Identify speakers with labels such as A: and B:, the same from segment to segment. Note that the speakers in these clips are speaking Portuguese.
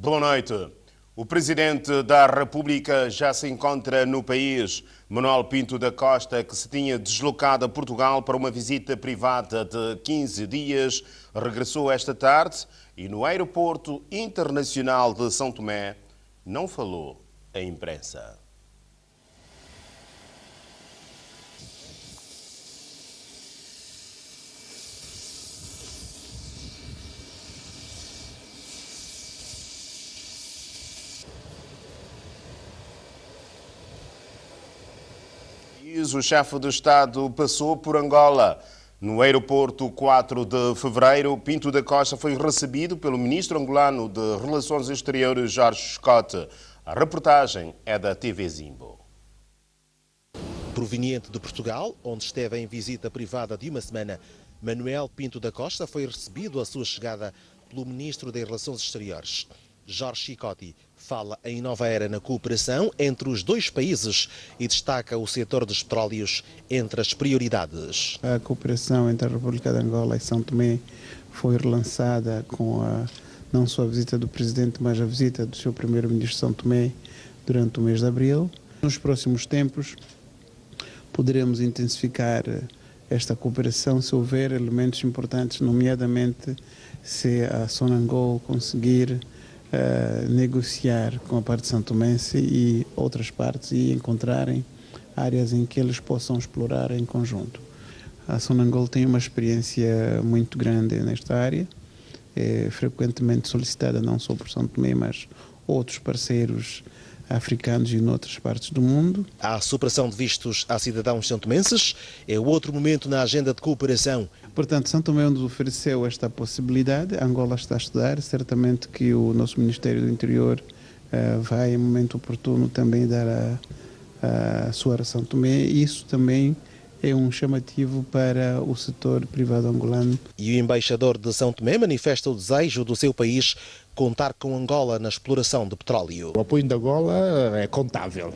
A: Boa noite. O Presidente da República já se encontra no país. Manuel Pinto da Costa, que se tinha deslocado a Portugal para uma visita privada de 15 dias, regressou esta tarde e no Aeroporto Internacional de São Tomé não falou à imprensa. O chefe de Estado passou por Angola. No aeroporto 4 de fevereiro, Pinto da Costa foi recebido pelo ministro angolano de Relações Exteriores, Jorge Scott. A reportagem é da TV Zimbo.
B: Proveniente de Portugal, onde esteve em visita privada de uma semana, Manuel Pinto da Costa foi recebido à sua chegada pelo ministro das Relações Exteriores. Jorge Chicotti fala em nova era na cooperação entre os dois países e destaca o setor dos petróleos entre as prioridades.
C: A cooperação entre a República de Angola e São Tomé foi relançada com não só a visita do Presidente, mas a visita do seu Primeiro-Ministro de São Tomé durante o mês de abril. Nos próximos tempos poderemos intensificar esta cooperação se houver elementos importantes, nomeadamente se a Sonangol conseguir negociar com a parte santomense e outras partes e encontrarem áreas em que eles possam explorar em conjunto. A Sonangol tem uma experiência muito grande nesta área, é frequentemente solicitada não só por São Tomé, mas outros parceiros africanos e noutras partes do mundo.
B: A supressão de vistos a cidadãos santomenses é outro momento na agenda de cooperação.
C: Portanto, São Tomé nos ofereceu esta possibilidade, Angola está a estudar, certamente que o nosso Ministério do Interior vai, em momento oportuno, também dar a sua a São Tomé. Isso também é um chamativo para o setor privado angolano.
B: E o embaixador de São Tomé manifesta o desejo do seu país contar com Angola na exploração de petróleo.
D: O apoio de Angola é contável.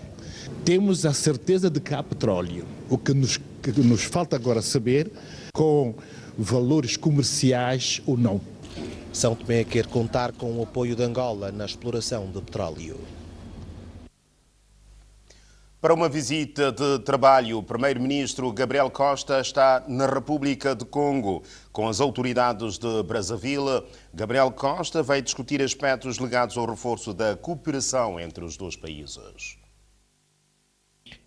D: Temos a certeza de que há petróleo. O que nos falta agora saber com valores comerciais ou não.
B: São Tomé quer contar com o apoio de Angola na exploração de petróleo.
A: Para uma visita de trabalho, o primeiro-ministro Gabriel Costa está na República de Congo. Com as autoridades de Brazzaville, Gabriel Costa vai discutir aspectos ligados ao reforço da cooperação entre os dois países.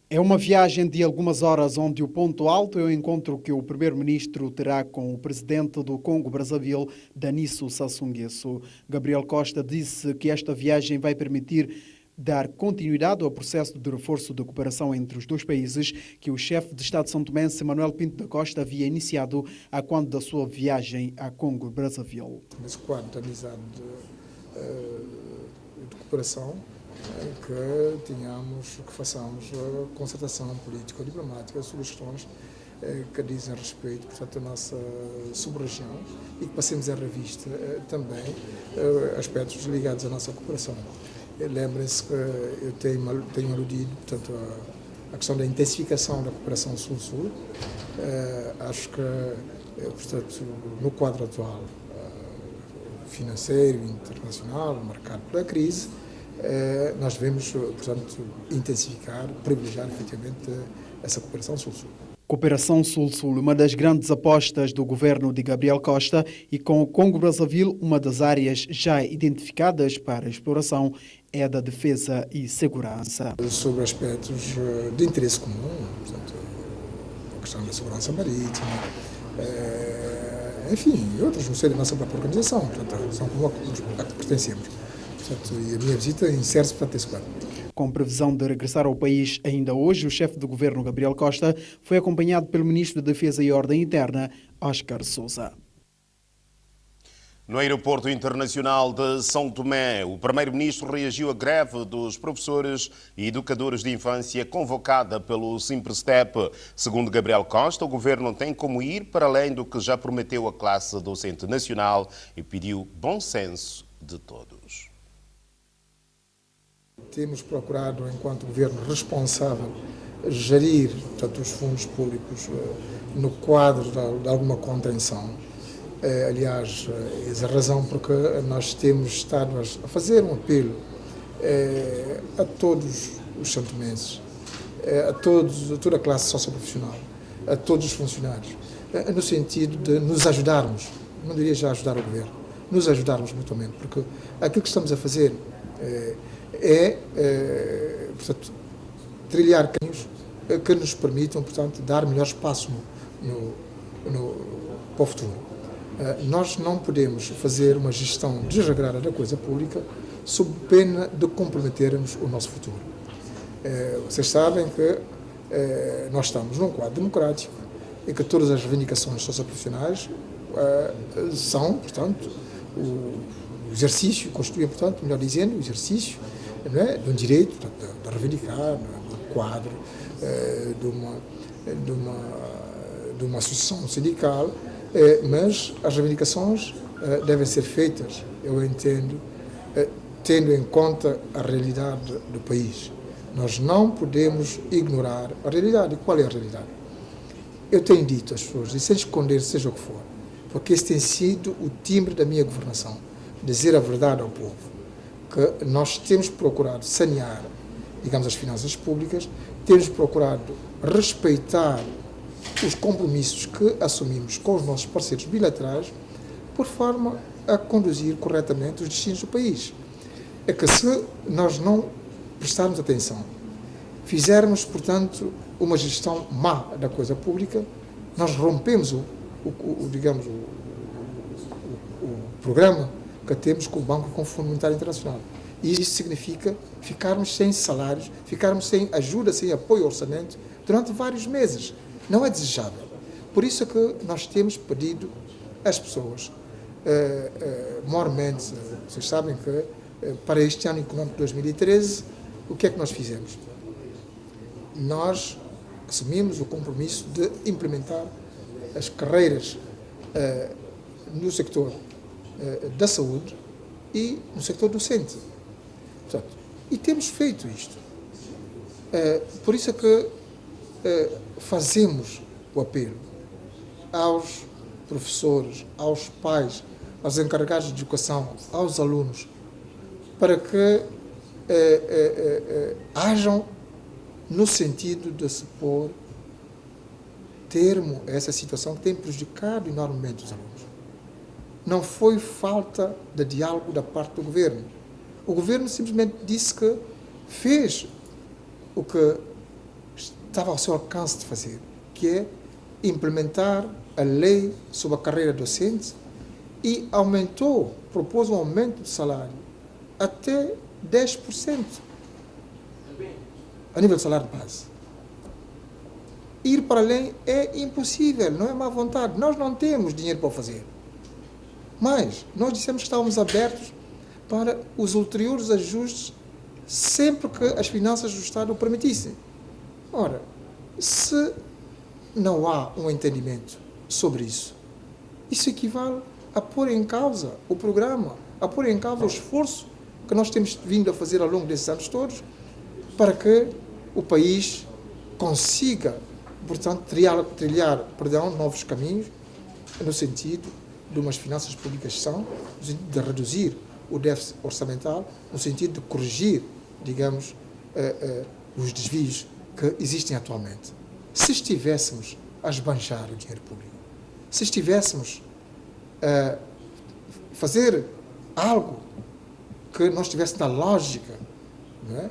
E: É uma viagem de algumas horas onde o ponto alto é o encontro que o primeiro-ministro terá com o presidente do Congo-Brazzaville, Denis Sassou Nguesso. Gabriel Costa disse que esta viagem vai permitir dar continuidade ao processo de reforço da cooperação entre os dois países que o chefe de Estado santomense, Manuel Pinto da Costa, havia iniciado a quando da sua viagem a Congo-Brazzaville.
F: Nesse quadro de amizade de cooperação, que façamos concertação político-diplomática sobre as questões que dizem respeito, portanto, à nossa sub-região e que passemos à revista também aspectos ligados à nossa cooperação. Lembrem-se que eu tenho aludido, portanto, a questão da intensificação da cooperação Sul-Sul. Acho que, portanto, no quadro atual financeiro e internacional, marcado pela crise, nós devemos, portanto, intensificar, privilegiar efetivamente essa cooperação Sul-Sul.
E: Cooperação Sul-Sul, uma das grandes apostas do governo de Gabriel Costa, e com o Congo-Brazzaville, uma das áreas já identificadas para a exploração é a da defesa e segurança.
F: Sobre aspectos de interesse comum, portanto, a questão da segurança marítima, enfim, outras no seio da nossa própria organização, portanto, são como a que pertencemos. Portanto, e a minha visita insere-se, portanto, nesse quadro.
E: Com previsão de regressar ao país ainda hoje, o chefe do governo, Gabriel Costa, foi acompanhado pelo ministro da Defesa e Ordem Interna, Oscar Sousa.
A: No Aeroporto Internacional de São Tomé, o primeiro-ministro reagiu à greve dos professores e educadores de infância convocada pelo Simprestep. Segundo Gabriel Costa, o governo tem como ir para além do que já prometeu à classe docente nacional e pediu bom senso de todos.
F: Temos procurado, enquanto governo responsável, gerir, portanto, os fundos públicos no quadro de alguma contenção. Aliás, essa é a razão porque nós temos estado a fazer um apelo a todos os santomenses, a toda a classe socioprofissional, a todos os funcionários, no sentido de nos ajudarmos, não diria já ajudar o governo, nos ajudarmos mutuamente, porque aquilo que estamos a fazer portanto, trilhar caminhos que nos permitam, portanto, dar melhor espaço para o futuro. Nós não podemos fazer uma gestão desregrada da coisa pública sob pena de comprometermos o nosso futuro. Vocês sabem que nós estamos num quadro democrático e que todas as reivindicações socioprofissionais são, portanto, o exercício, constituem, portanto, melhor dizendo, o exercício, não é, de um direito, portanto, de reivindicar, do quadro de uma associação sindical, mas as reivindicações devem ser feitas, eu entendo, tendo em conta a realidade do país. Nós não podemos ignorar a realidade. E qual é a realidade? Eu tenho dito às pessoas, e sem esconder seja o que for, porque esse tem sido o timbre da minha governação, dizer a verdade ao povo, que nós temos procurado sanear, digamos, as finanças públicas, temos procurado respeitar os compromissos que assumimos com os nossos parceiros bilaterais, por forma a conduzir corretamente os destinos do país. É que se nós não prestarmos atenção, fizermos, portanto, uma gestão má da coisa pública, nós rompemos o programa que temos com o Banco e com o Fundo Monetário Internacional. E isso significa ficarmos sem salários, ficarmos sem ajuda, sem apoio ao orçamento durante vários meses. Não é desejável. Por isso é que nós temos pedido às pessoas, maiormente, vocês sabem que para este ano econômico de 2013, o que é que nós fizemos? Nós assumimos o compromisso de implementar as carreiras no sector da saúde e no sector docente. Portanto, e temos feito isto. Por isso é que fazemos o apelo aos professores, aos pais, aos encarregados de educação, aos alunos, para que hajam no sentido de se pôr termo a essa situação que tem prejudicado enormemente os alunos. Não foi falta de diálogo da parte do governo. O governo simplesmente disse que fez o que estava ao seu alcance de fazer, que é implementar a lei sobre a carreira docente e propôs um aumento de salário até 10% a nível de salário de base. Ir para além é impossível, não é má vontade. Nós não temos dinheiro para o fazer. Mas nós dissemos que estávamos abertos para os ulteriores ajustes sempre que as finanças do Estado o permitissem. Ora, se não há um entendimento sobre isso, isso equivale a pôr em causa o programa, a pôr em causa o esforço que nós temos vindo a fazer ao longo desses anos todos para que o país consiga, portanto, trilhar novos caminhos no sentido de umas finanças públicas sãs, no sentido de reduzir o déficit orçamental, no sentido de corrigir, digamos, os desvios que existem atualmente. Se estivéssemos a esbanjar o dinheiro público, se estivéssemos a fazer algo que não estivesse na lógica, não é,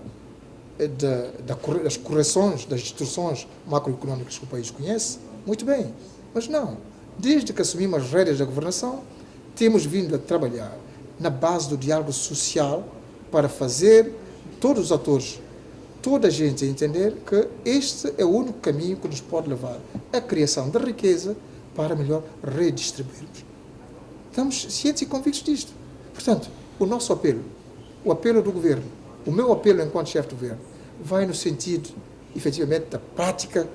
F: das correções, das distorções macroeconómicas que o país conhece, muito bem, mas não. Desde que assumimos as rédeas da governação, temos vindo a trabalhar na base do diálogo social para fazer todos os atores, toda a gente a entender que este é o único caminho que nos pode levar à criação de riqueza para melhor redistribuirmos. Estamos cientes e convictos disto. Portanto, o nosso apelo, o apelo do governo, o meu apelo enquanto chefe do governo, vai no sentido, efetivamente, da prática,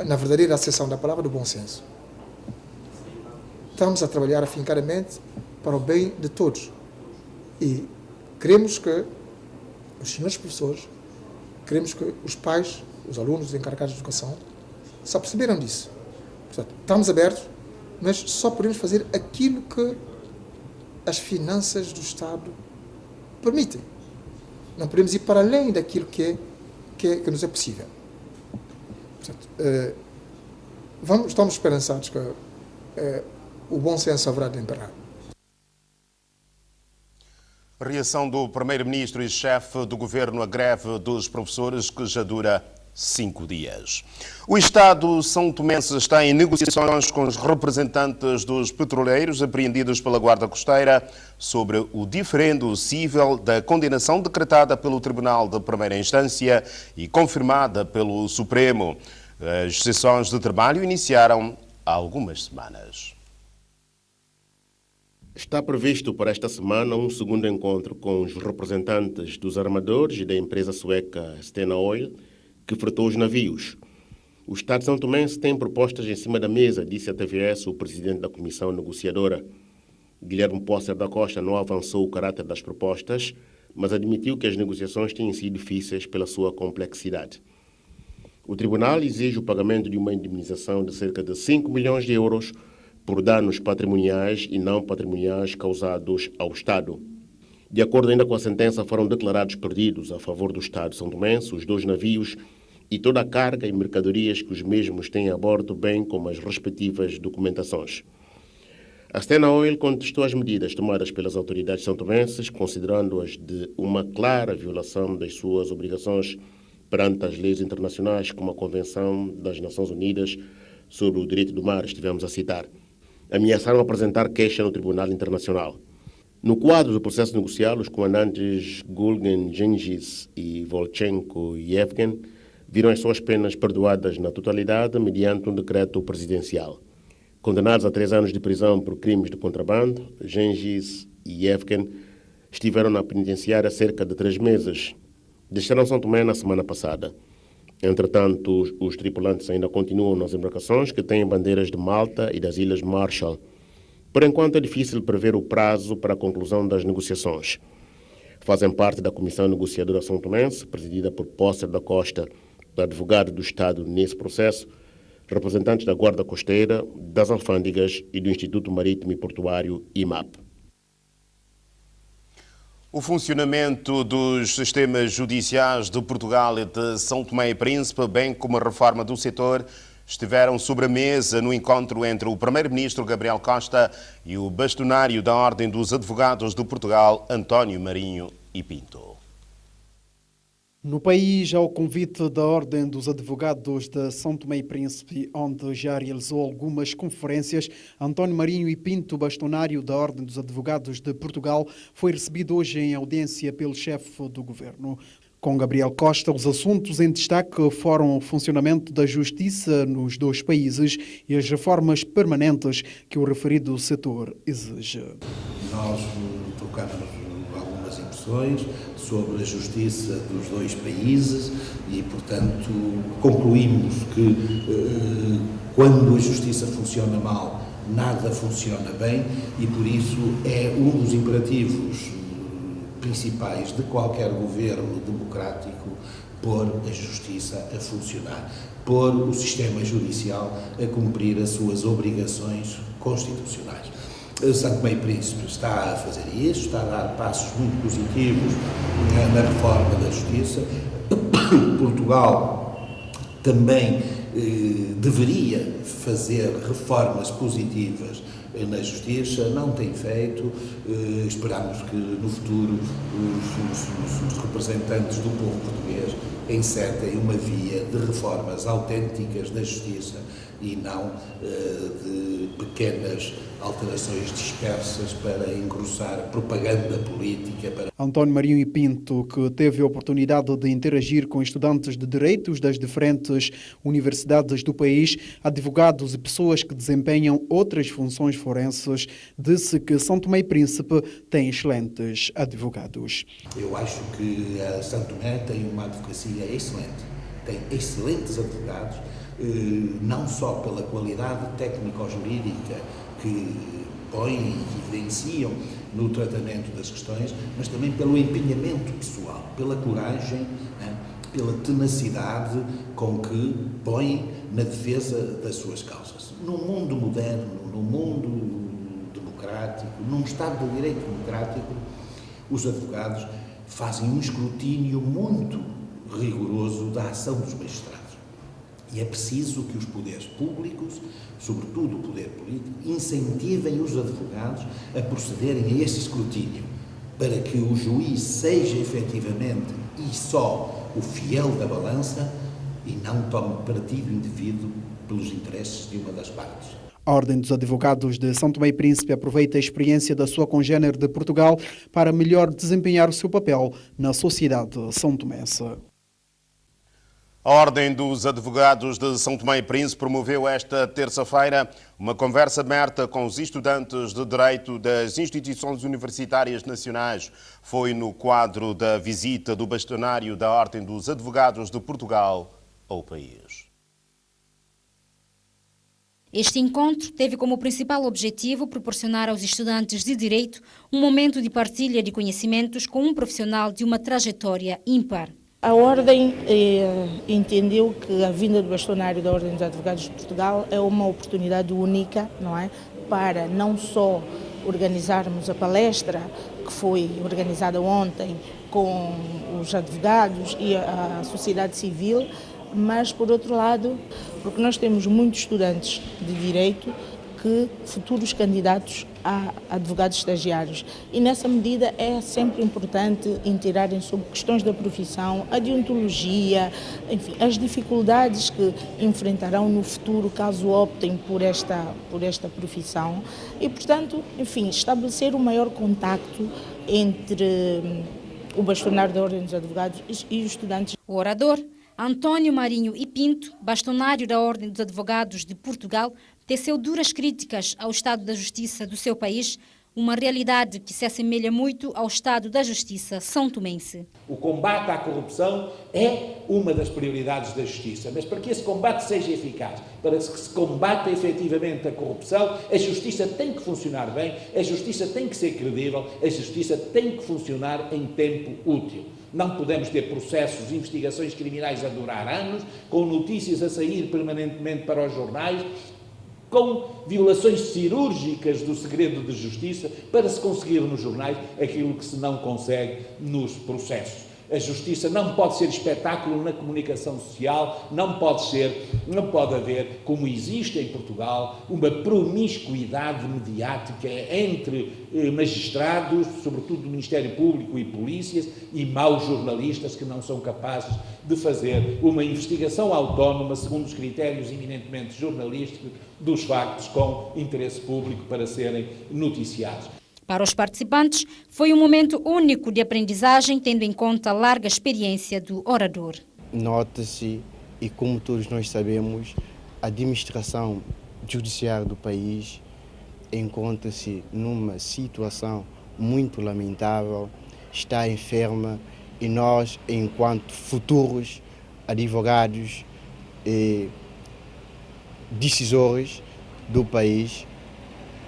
F: na verdadeira acessão da palavra, do bom senso. Estamos a trabalhar afincadamente para o bem de todos. E queremos que os senhores professores, queremos que os pais, os alunos, os encarregados de educação, se aperceberam disso. Portanto, estamos abertos mas só podemos fazer aquilo que as finanças do Estado permitem. Não podemos ir para além daquilo que nos é possível. Portanto, estamos esperançados que o bom senso haverá de imperar.
A: Reação do primeiro-ministro e chefe do governo à greve dos professores, que já dura 5 dias. O Estado São Tomense está em negociações com os representantes dos petroleiros apreendidos pela Guarda Costeira sobre o diferendo cível da condenação decretada pelo Tribunal de Primeira Instância e confirmada pelo Supremo. As sessões de trabalho iniciaram há algumas semanas.
G: Está previsto para esta semana um segundo encontro com os representantes dos armadores e da empresa sueca Stena Oil, que fretou os navios. O Estado de São Tomense tem propostas em cima da mesa, disse à TVS o presidente da comissão negociadora. Guilherme Pócer da Costa não avançou o caráter das propostas, mas admitiu que as negociações têm sido difíceis pela sua complexidade. O tribunal exige o pagamento de uma indemnização de cerca de 5 milhões de euros por danos patrimoniais e não patrimoniais causados ao Estado. De acordo ainda com a sentença, foram declarados perdidos a favor do Estado de São Tomense os 2 navios e toda a carga e mercadorias que os mesmos têm a bordo, bem como as respectivas documentações. A Stena Oil contestou as medidas tomadas pelas autoridades são-tomenses, considerando-as de uma clara violação das suas obrigações perante as leis internacionais, como a Convenção das Nações Unidas sobre o Direito do Mar, estivemos a citar. Ameaçaram apresentar queixa no Tribunal Internacional. No quadro do processo negocial, os comandantes Gulgen Gengis e Volchenko Yevgen viram as suas penas perdoadas na totalidade mediante um decreto presidencial. Condenados a 3 anos de prisão por crimes de contrabando, Gengis e Yevgen estiveram na penitenciária cerca de 3 meses. Deixaram São Tomé na semana passada. Entretanto, os tripulantes ainda continuam nas embarcações que têm bandeiras de Malta e das Ilhas Marshall. Por enquanto, é difícil prever o prazo para a conclusão das negociações. Fazem parte da Comissão Negociadora São Tomense, presidida por Pócer da Costa, advogado do Estado nesse processo, representantes da Guarda Costeira, das alfândegas e do Instituto Marítimo e Portuário, IMAP.
A: O funcionamento dos sistemas judiciais de Portugal e de São Tomé e Príncipe, bem como a reforma do setor, estiveram sobre a mesa no encontro entre o primeiro-ministro Gabriel Costa e o bastonário da Ordem dos Advogados de Portugal, António Marinho e Pinto.
E: No país, ao convite da Ordem dos Advogados de São Tomé e Príncipe, onde já realizou algumas conferências, António Marinho e Pinto, bastonário da Ordem dos Advogados de Portugal, foi recebido hoje em audiência pelo chefe do governo. Com Gabriel Costa, os assuntos em destaque foram o funcionamento da justiça nos 2 países e as reformas permanentes que o referido setor exige.
H: Nós trocamos algumas impressões sobre a justiça dos 2 países e, portanto, concluímos que quando a justiça funciona mal, nada funciona bem e, por isso, é um dos imperativos principais de qualquer governo democrático pôr a justiça a funcionar, pôr o sistema judicial a cumprir as suas obrigações constitucionais. São Tomé e Príncipe está a fazer isso, está a dar passos muito positivos na reforma da justiça. Portugal também deveria fazer reformas positivas na justiça, não tem feito. Esperamos que no futuro os representantes do povo português encetem uma via de reformas autênticas da justiça e não de pequenas alterações dispersas para engrossar propaganda política.
E: António Marinho e Pinto, que teve a oportunidade de interagir com estudantes de direitos das diferentes universidades do país, advogados e pessoas que desempenham outras funções forenses, disse que São Tomé e Príncipe tem excelentes advogados.
H: Eu acho que a São Tomé tem uma advocacia excelente, tem excelentes advogados, não só pela qualidade técnico-jurídica que põem e evidenciam no tratamento das questões, mas também pelo empenhamento pessoal, pela coragem pela tenacidade com que põem na defesa das suas causas. Num mundo moderno, num mundo democrático, num Estado de Direito democrático, os advogados fazem um escrutínio muito rigoroso da ação dos magistrados. E é preciso que os poderes públicos, sobretudo o poder político, incentivem os advogados a procederem a este escrutínio, para que o juiz seja efetivamente e só o fiel da balança e não tome partido indevido pelos interesses de uma das partes.
E: A Ordem dos Advogados de São Tomé e Príncipe aproveita a experiência da sua congênere de Portugal para melhor desempenhar o seu papel na sociedade são-tomense.
A: A Ordem dos Advogados de São Tomé e Príncipe promoveu esta terça-feira uma conversa aberta com os estudantes de Direito das instituições universitárias nacionais. Foi no quadro da visita do bastonário da Ordem dos Advogados de Portugal ao país.
I: Este encontro teve como principal objetivo proporcionar aos estudantes de Direito um momento de partilha de conhecimentos com um profissional de uma trajetória ímpar.
J: A Ordem entendeu que a vinda do bastonário da Ordem dos Advogados de Portugal é uma oportunidade única, não é? Para não só organizarmos a palestra que foi organizada ontem com os advogados e a sociedade civil, mas, por outro lado, porque nós temos muitos estudantes de Direito que futuros candidatos a advogados estagiários. E, nessa medida, é sempre importante inteirarem sobre questões da profissão, a deontologia, enfim, as dificuldades que enfrentarão no futuro caso optem por esta profissão. E, portanto, enfim, estabelecer um maior contacto entre o bastonário da Ordem dos Advogados e os estudantes.
I: O orador, António Marinho e Pinto, bastonário da Ordem dos Advogados de Portugal, teceu duras críticas ao estado da justiça do seu país, uma realidade que se assemelha muito ao estado da justiça são-tomense.
K: O combate à corrupção é uma das prioridades da justiça, mas para que esse combate seja eficaz, para que se combata efetivamente a corrupção, a justiça tem que funcionar bem, a justiça tem que ser credível, a justiça tem que funcionar em tempo útil. Não podemos ter processos de investigações criminais a durar anos, com notícias a sair permanentemente para os jornais, com violações cirúrgicas do segredo de justiça, para se conseguir nos jornais aquilo que se não consegue nos processos. A justiça não pode ser espetáculo na comunicação social, não pode haver, como existe em Portugal, uma promiscuidade mediática entre magistrados, sobretudo do Ministério Público e polícias, e maus jornalistas que não são capazes de fazer uma investigação autónoma segundo os critérios eminentemente jornalísticos dos factos com interesse público para serem noticiados.
I: Para os participantes, foi um momento único de aprendizagem, tendo em conta a larga experiência do orador.
L: Nota-se, e como todos nós sabemos, a administração judiciária do país encontra-se numa situação muito lamentável, está enferma e nós, enquanto futuros advogados e decisores do país,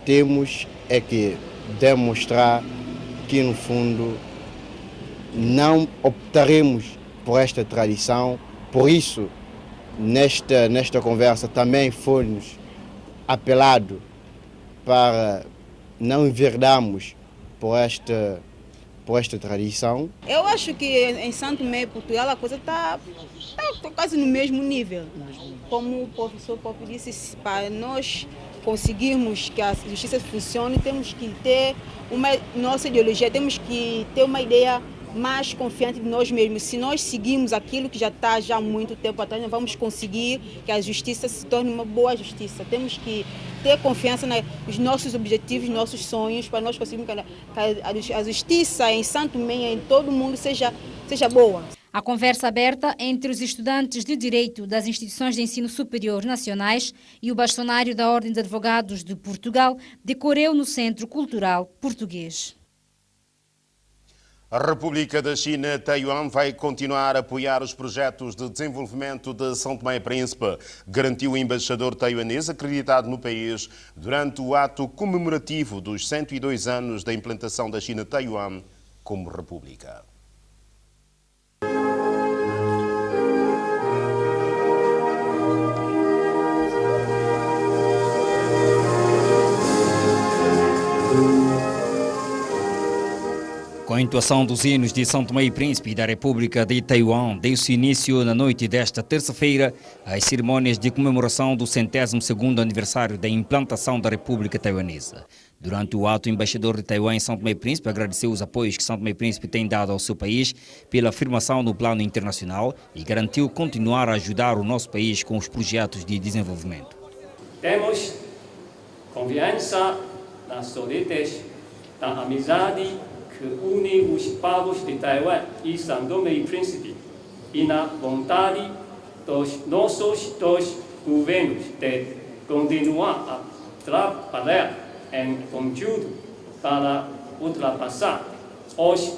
L: temos que demonstrar que, no fundo, não optaremos por esta tradição. Por isso, nesta conversa também foi-nos apelado para não enverdarmos por esta tradição.
M: Eu acho que em São Tomé e Portugal a coisa está quase no mesmo nível. Como o professor Popo disse, para nós conseguirmos que a justiça funcione, temos que ter nossa ideologia, temos que ter uma ideia mais confiante de nós mesmos. Se nós seguirmos aquilo que já está há muito tempo atrás, não vamos conseguir que a justiça se torne uma boa justiça. Temos que ter confiança nos nossos objetivos, nossos sonhos, para nós conseguirmos que a justiça em São Tomé e em todo o mundo seja boa.
I: A conversa aberta entre os estudantes de Direito das instituições de ensino superior nacionais e o bastonário da Ordem de Advogados de Portugal decorreu no Centro Cultural Português.
A: A República da China, Taiwan, vai continuar a apoiar os projetos de desenvolvimento de São Tomé e Príncipe, garantiu o embaixador taiwanês acreditado no país durante o ato comemorativo dos 102 anos da implantação da China-Taiwan como república.
N: Com a entoação dos hinos de São Tomé e Príncipe e da República de Taiwan, deu-se início na noite desta terça-feira às cerimônias de comemoração do 100º aniversário da implantação da República Taiwanesa. Durante o ato, o embaixador de Taiwan em São Tomé e Príncipe agradeceu os apoios que São Tomé e Príncipe tem dado ao seu país pela afirmação no plano internacional e garantiu continuar a ajudar o nosso país com os projetos de desenvolvimento.
O: Temos confiança nas solidez da amizade que une os povos de Taiwan e São Tomé e Príncipe e na vontade dos nossos dois governos de continuar a trabalhar em conjunto para ultrapassar os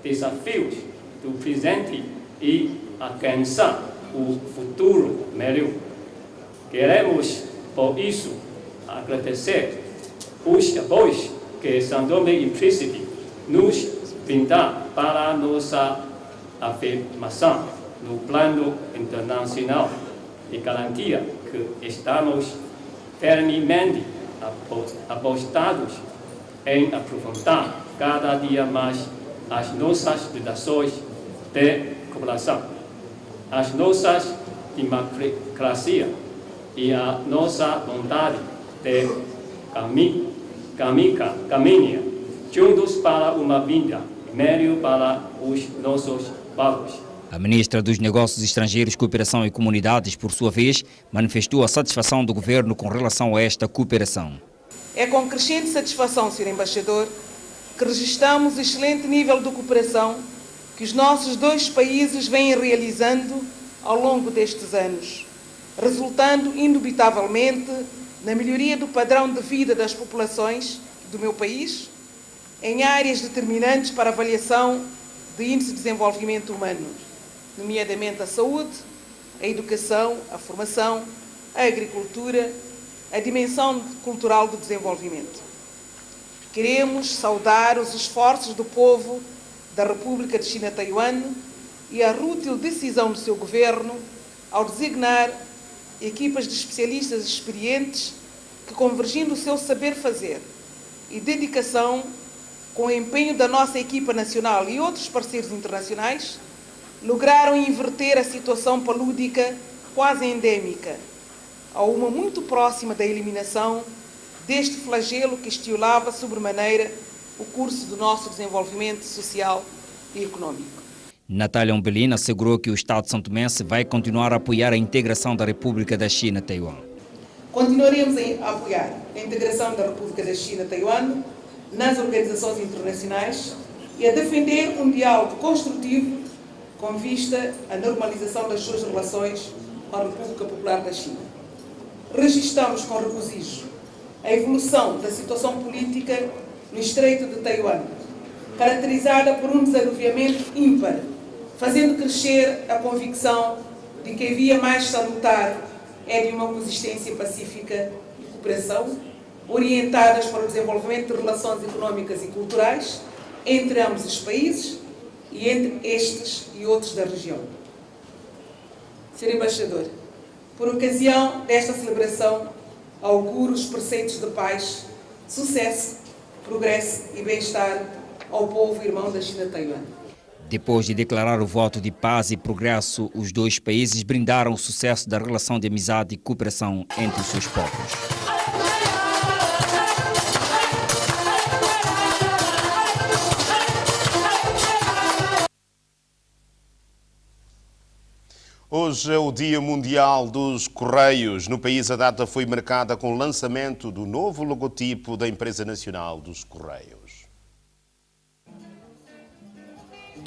O: desafios do presente e alcançar o futuro melhor. Queremos, por isso, agradecer os apoios que São Tomé e Príncipe nos brindar para a nossa afirmação no plano internacional e garantia que estamos firmemente apostados em aprofundar cada dia mais as nossas relações de cooperação, as nossas democracias e a nossa vontade de caminhar juntos para uma vida melhor para os nossos povos.
N: A ministra dos Negócios Estrangeiros, Cooperação e Comunidades, por sua vez, manifestou a satisfação do governo com relação a esta cooperação.
P: É com crescente satisfação, Sr. Embaixador, que registramos o excelente nível de cooperação que os nossos dois países vêm realizando ao longo destes anos, resultando indubitavelmente na melhoria do padrão de vida das populações do meu país, em áreas determinantes para a avaliação do Índice de Desenvolvimento Humano, nomeadamente a saúde, a educação, a formação, a agricultura, a dimensão cultural do desenvolvimento. Queremos saudar os esforços do povo da República de China-Taiwan e a rútil decisão do seu governo ao designar equipas de especialistas experientes que, convergindo o seu saber fazer e dedicação com o empenho da nossa equipa nacional e outros parceiros internacionais, lograram inverter a situação palúdica quase endémica a uma muito próxima da eliminação deste flagelo que estiolava sobremaneira o curso do nosso desenvolvimento social e econômico.
N: Natália Umbelina assegurou que o Estado santomense vai continuar a apoiar a integração da República da China-Taiwan.
P: Continuaremos a apoiar a integração da República da China-Taiwan nas organizações internacionais e a defender um diálogo construtivo com vista à normalização das suas relações com a República Popular da China. Registramos com regozijo a evolução da situação política no Estreito de Taiwan, caracterizada por um desanuviamento ímpar, fazendo crescer a convicção de que a via mais salutar é de uma coexistência pacífica e cooperação, orientadas para o desenvolvimento de relações económicas e culturais entre ambos os países e entre estes e outros da região. Sr. Embaixador, por ocasião desta celebração, auguro os preceitos de paz, sucesso, progresso e bem-estar ao povo irmão da China-Taiwan.
N: Depois de declarar o voto de paz e progresso, os dois países brindaram o sucesso da relação de amizade e cooperação entre os seus povos.
A: Hoje é o Dia Mundial dos Correios. No país, a data foi marcada com o lançamento do novo logotipo da Empresa Nacional dos Correios.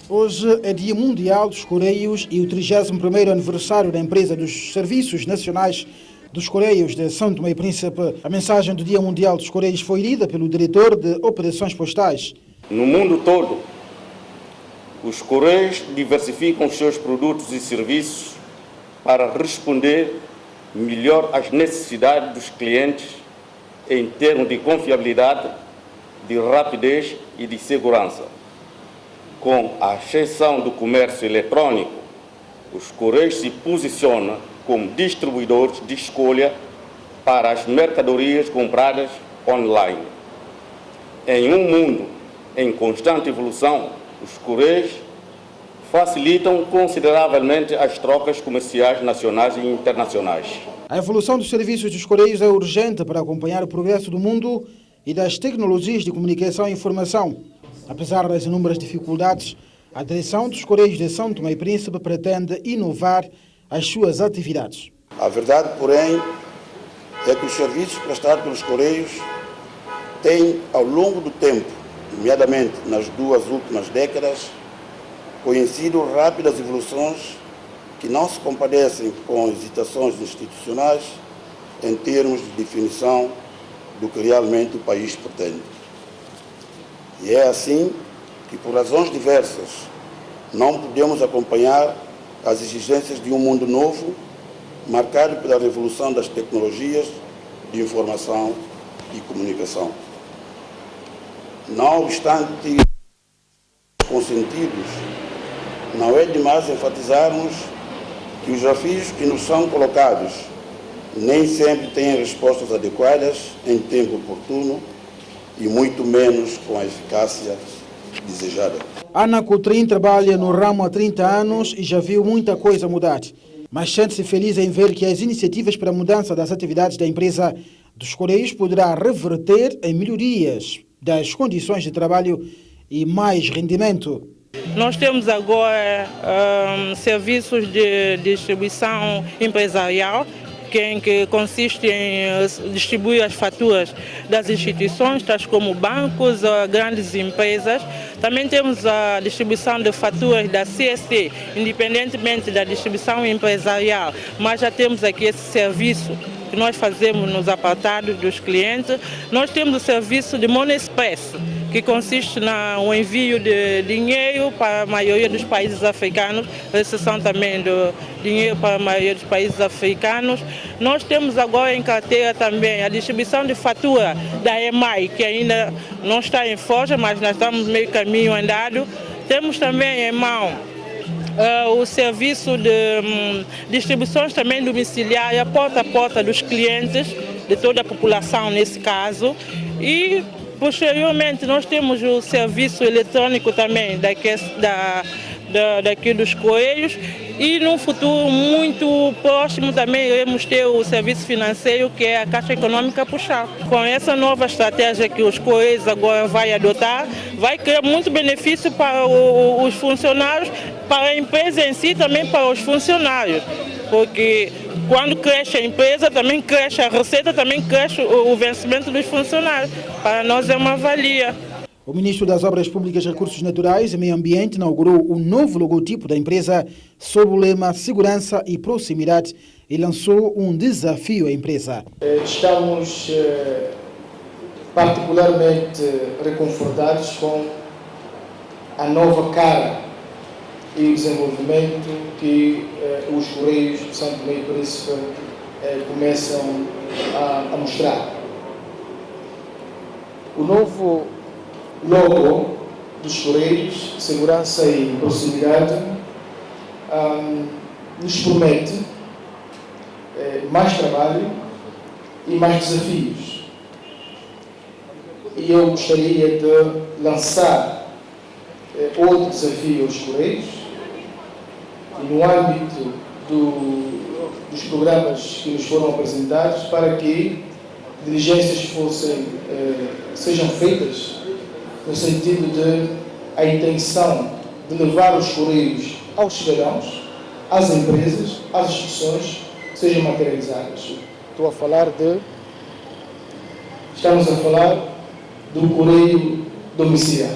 E: Hoje é Dia Mundial dos Correios e o 31º aniversário da Empresa dos Serviços Nacionais dos Correios de São Tomé e Príncipe. A mensagem do Dia Mundial dos Correios foi lida pelo diretor de Operações Postais.
Q: No mundo todo, os Correios diversificam os seus produtos e serviços para responder melhor às necessidades dos clientes em termos de confiabilidade, de rapidez e de segurança. Com a exceção do comércio eletrônico, os Correios se posicionam como distribuidores de escolha para as mercadorias compradas online. Em um mundo em constante evolução, os Correios facilitam consideravelmente as trocas comerciais nacionais e internacionais.
E: A evolução dos serviços dos Correios é urgente para acompanhar o progresso do mundo e das tecnologias de comunicação e informação. Apesar das inúmeras dificuldades, a direção dos Correios de São Tomé e Príncipe pretende inovar as suas atividades.
R: A verdade, porém, é que os serviços prestados pelos Correios têm, ao longo do tempo, nomeadamente nas 2 últimas décadas, conhecido rápidas evoluções que não se compadecem com hesitações institucionais em termos de definição do que realmente o país pretende. E é assim que, por razões diversas, não podemos acompanhar as exigências de um mundo novo, marcado pela revolução das tecnologias de informação e comunicação. Não obstante consentidos, não é demais enfatizarmos que os desafios que nos são colocados nem sempre têm respostas adequadas em tempo oportuno e muito menos com a eficácia desejada.
E: Ana Coutrin trabalha no ramo há 30 anos e já viu muita coisa mudar, mas sente-se feliz em ver que as iniciativas para a mudança das atividades da empresa dos Correios poderá reverter em melhorias das condições de trabalho e mais rendimento.
J: Nós temos agora serviços de distribuição empresarial, que consiste em distribuir as faturas das instituições, tais como bancos, grandes empresas. Também temos a distribuição de faturas da CST, independentemente da distribuição empresarial, mas já temos aqui esse serviço que nós fazemos nos apartados dos clientes. Nós temos o serviço de Money Express, que consiste no envio de dinheiro para a maioria dos países africanos, recepção também do dinheiro para a maioria dos países africanos. Nós temos agora em carteira também a distribuição de fatura da EMAI, que ainda não está em forja, mas nós estamos meio caminho andado. Temos também em mão o serviço de distribuições também domiciliária, porta a porta dos clientes, de toda a população nesse caso. E posteriormente nós temos o serviço eletrônico também daqui dos Correios, e num futuro muito próximo também iremos ter o serviço financeiro, que é a Caixa Econômica Puxar. Com essa nova estratégia que os Correios agora vai adotar, vai criar muito benefício para os funcionários, para a empresa em si, também para os funcionários, porque quando cresce a empresa, também cresce a receita, também cresce o vencimento dos funcionários. Para nós é uma valia.
E: O ministro das Obras Públicas, Recursos Naturais e Meio Ambiente inaugurou o novo logotipo da empresa sob o lema Segurança e Proximidade e lançou um desafio à empresa.
S: Estamos particularmente reconfortados com a nova cara e o desenvolvimento que os Correios de São Tomé e Príncipe começam a mostrar. O novo logo dos Correios, Segurança e Proximidade, nos promete mais trabalho e mais desafios. E eu gostaria de lançar outro desafio aos Correios, no âmbito dos programas que nos foram apresentados, para que diligências sejam feitas no sentido de a intenção de levar os Correios aos cidadãos, às empresas, às instituições, sejam materializadas. Estamos a falar do Correio domiciliar.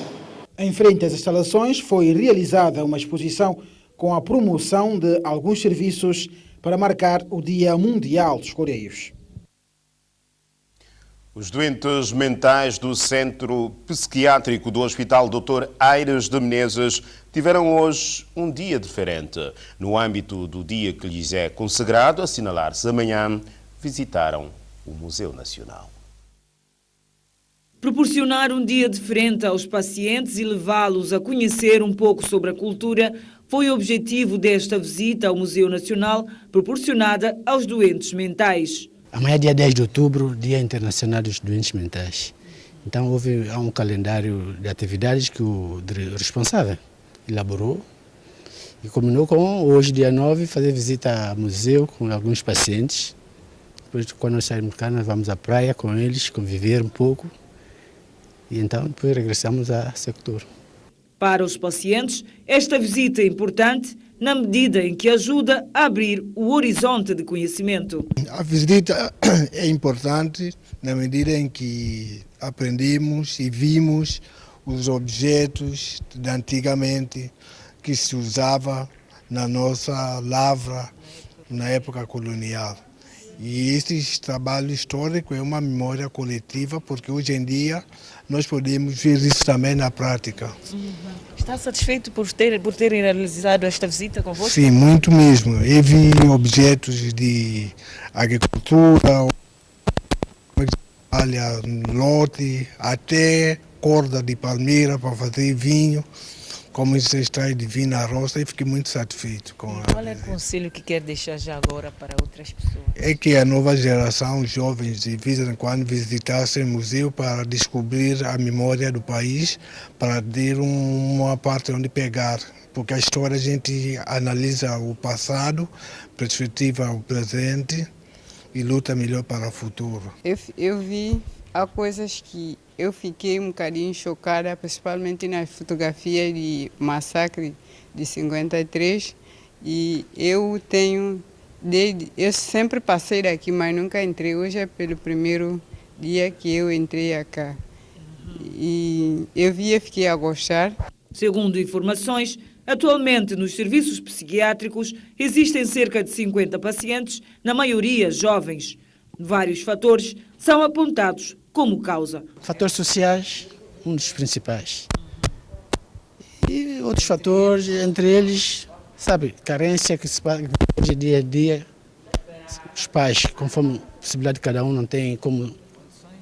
E: Em frente às instalações foi realizada uma exposição com a promoção de alguns serviços para marcar o Dia Mundial dos Correios.
A: Os doentes mentais do Centro Psiquiátrico do Hospital Dr. Aires de Menezes tiveram hoje um dia diferente. No âmbito do dia que lhes é consagrado, assinalar-se amanhã, visitaram o Museu Nacional.
T: Proporcionar um dia diferente aos pacientes e levá-los a conhecer um pouco sobre a cultura foi o objetivo desta visita ao Museu Nacional, proporcionada aos doentes mentais.
U: Amanhã é dia 10 de outubro, Dia Internacional dos Doentes Mentais. Então há um calendário de atividades que o responsável elaborou e combinou com hoje, dia 9, fazer visita ao museu com alguns pacientes. Depois, quando nós saímos de cá, nós vamos à praia com eles, conviver um pouco e então depois regressamos ao sector.
T: Para os pacientes, esta visita é importante na medida em que ajuda a abrir o horizonte de conhecimento.
V: A visita é importante na medida em que aprendemos e vimos os objetos de antigamente que se usava na nossa lavra na época colonial. E esse trabalho histórico é uma memória coletiva, porque hoje em dia nós podemos ver isso também na prática.
T: Está satisfeito por terem realizado esta visita convosco?
V: Sim, muito mesmo. Eu vi objetos de agricultura, lote, até corda de palmeira para fazer vinho, como se extrai de vinho na roça, e fiquei muito satisfeito com a...
T: Qual é o conselho que quer deixar já agora para outras pessoas?
V: É que a nova geração, os jovens, de vez em quando visitassem o museu para descobrir a memória do país, para ter uma parte onde pegar. Porque a história a gente analisa o passado, perspectiva o presente e luta melhor para o futuro.
M: Eu vi há coisas que eu fiquei um bocadinho chocada, principalmente nas fotografias de massacre de 53. E eu sempre passei daqui, mas nunca entrei. Hoje é pelo primeiro dia que eu entrei cá. E eu vi e fiquei a gostar.
T: Segundo informações, atualmente nos serviços psiquiátricos existem cerca de 50 pacientes, na maioria jovens. Vários fatores são apontados como causa.
U: Fatores sociais, um dos principais. E outros fatores, entre eles, sabe, carência que se paga de dia a dia. Os pais, conforme a possibilidade de cada um, não têm como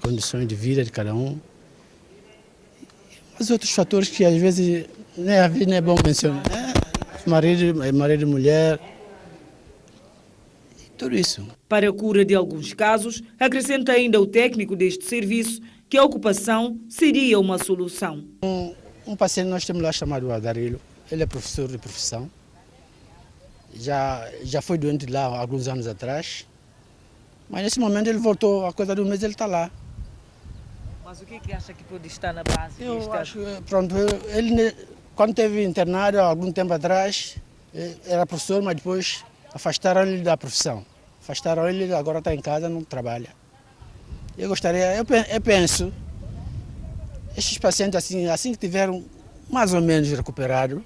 U: condições de vida de cada um. Mas outros fatores que às vezes não é bom mencionar. Marido e mulher. Tudo isso.
T: Para a cura de alguns casos, acrescenta ainda o técnico deste serviço que a ocupação seria uma solução.
U: Um paciente nós temos lá chamado Adarilho, ele é professor de profissão, já foi doente lá há alguns anos atrás, mas nesse momento ele voltou, a coisa do mês ele está lá.
T: Mas o que acha que pode estar na base?
U: Eu acho, pronto, ele quando teve internado há algum tempo atrás, era professor, mas depois afastaram ele da profissão. Afastaram ele, agora está em casa, não trabalha. Eu penso, estes pacientes assim que tiveram mais ou menos recuperado,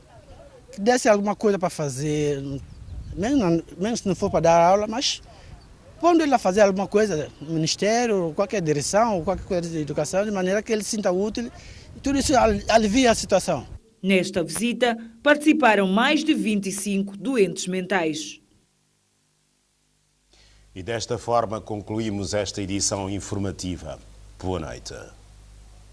U: que desse alguma coisa para fazer, menos se não for para dar aula, mas pondo ele a fazer alguma coisa no ministério, qualquer direção, qualquer coisa de educação, de maneira que ele se sinta útil, e tudo isso alivia a situação.
T: Nesta visita participaram mais de 25 doentes mentais.
A: E desta forma concluímos esta edição informativa. Boa noite.